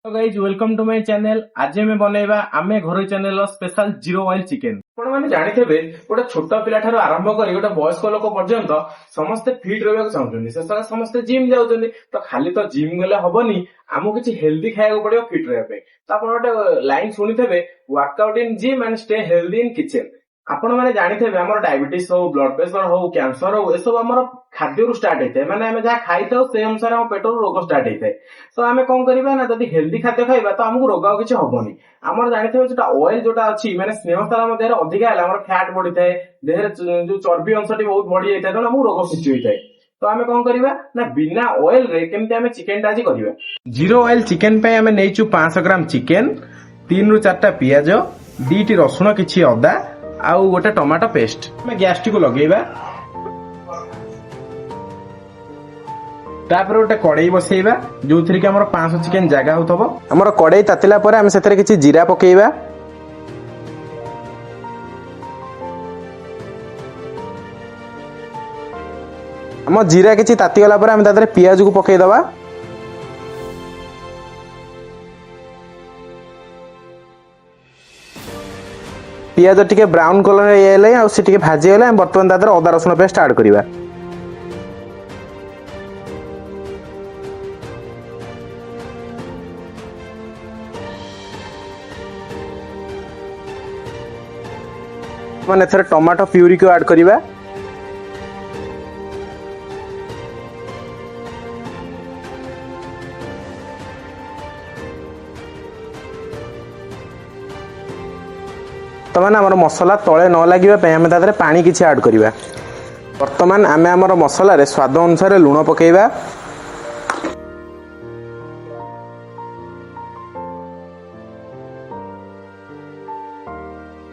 तो guys welcome to my channel. आज आम बनैबा आमे घरोई channel special zero oil chicken. आपण माने जानिथिबे गोटे छोट पिला ठारो आरंभ करी गोटे वयस्क लोक पर्यंत समस्ते फिट रहबाक चाहउछन्ती। से समस्ते जिम जाउछन्ती। तो खाली तो जिम गले हबनी, आमु किछि हेल्दी खाइବାକୁ पड़ियो फिट रहबा पे। तो आपण गोटे लाइन सुनिथिबे, workout in gym and stay healthy in kitchen. आपण माने जानिथिबे हमर डायबिटीज हो, ब्लड प्रेशर हो, कैंसर हो, ए सब हमर खाद्यरू स्टार्ट होइते। माने आमे जहा खाइताउ से अनुसार हम पेटरो रोग स्टार्ट होइते। तो आमे कोन करिबा ना, जदि हेल्दी खाद्य खाइबा तो हमकु रोग किछि हबनी। हमर जानिथिबे जोटा ऑयल जोटा अछि माने स्नेहसार हम देहरे अधिका हला हमर फैट बढिताए, देहरे जो चर्बी अंशटी बहुत बढि जाइताए, तो हमकु रोग सृष्टि होइताए। तो आमे कोन करिबा ना, बिना ऑयल रे केमते आमे चिकेन टाजी करिबा। जीरो ऑयल चिकेन पे आमे नेइचु 500 ग्राम चिकेन, 3 रु 4टा पियाज, 2टी रसुण, किछि अदा आउ गोटे टमाटो पेस्ट। आमे गैस टी को लगेइबा। तापर गोटे कड़ाई बसैबा जो थी हमर 500 चिकेन जगह होतबो। हमर कड़ाई तातिला परे आमे सेतरे किछि जीरा पकेइबा। हम जीरा किछि ताति गला परे आमे तादरे पियाज को पकेइ दबा। पियाज टिके ब्राउन कलर हेले आ से टिके भाजी हेले बर्तमान तादरे अदा रसुण पेस्ट ऐड करिबा। माने थरे टमाटो प्यूरी को ऐड करिबा। वर्तमान आमर मसला तले न लगे आम तादरे पानी किछि ऐड करिबा। वर्तमान आमे आमर मसला रे स्वाद अनुसार लुण पकेइबा।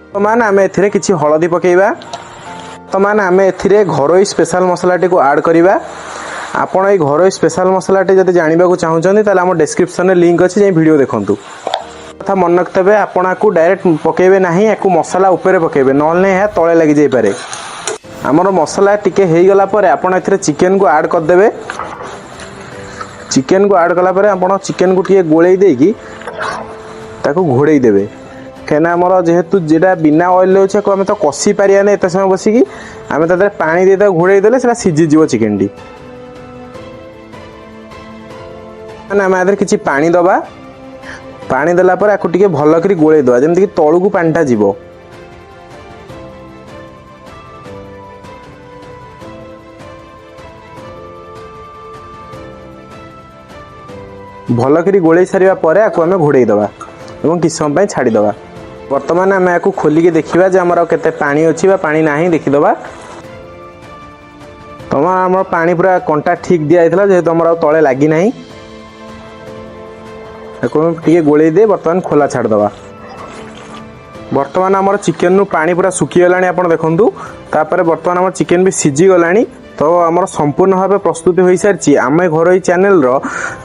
वर्तमान आमे एथिरे किछि हळदी पकेइबा। वर्तमान आमे एथिरे घरोई स्पेशल मसलाटी को ऐड करिबा। आपण ए घरोई स्पेशल मसलाटी जदि जानिबा को चाहुचंती ताले हमर डिस्क्रिप्शन रे लिंक अछि, जे वीडियो देखंतु। कथा मन रखते आपण को डायरेक्ट पकेबे नाही, याकू मसला ऊपर पकेबे, नहले यह तले लगी जाई पारे। हमर मसला टिके हेई गला परे आपण एथिरे चिकेन को ऐड कर देबे। चिकेन को ऐड कला परे आपण चिकेन को टिके गोळेई देकी ताको घोड़ेई देबे। केना हमर जेहेतु जेडा बिना ऑयल ले होछ को हम तो कसी पारिया नै, एते समय बसी की हम तादरे पानी दे ता घोड़ेई देले सेला सिझि जीवो चिकेन डी। माने हम आदर किछि पानी दबा। पानी देला पर आकु टिके भल करी गोळेई दवा, जेमति कि तळु को पानीटा जीवो। भल करी गोळेई सारिबा परे आकु हमें घोड़ेई दवा एवं किछ समय पय छाडी दवा। वर्तमान हमें आकु खोली के देखिबा जे हमर केते पानी अछि बा पानी नाही देखि दवा। तमा हमर पानी पूरा कंटा ठीक दिया आइतला, जेहेतु हमर तळे लागि नाही। टे गोले दे बर्तमान खोला छाड़ दवा। बर्तमान आमर चिकेन नु पानी पूरा सुखी गलानी, आपण देखंतु। तापर बर्तमान आमर चिकेन भी सिझी गलानी। तो आमर संपूर्ण भाव प्रस्तुति होई सारछि आमे घरोई चैनल रो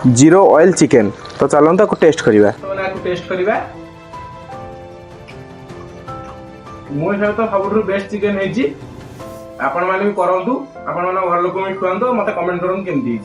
जीरो ऑयल चिकेन। तो चलंत को टेस्ट करिबा। तो ना को टेस्ट करिबा। मोय हिसाब तो सबुठु बेस्ट चिकेन हेछि। आपण माने भी करंतु, आपण माने घर लोक भी खुआंतु, मते कमेंट करन केमति।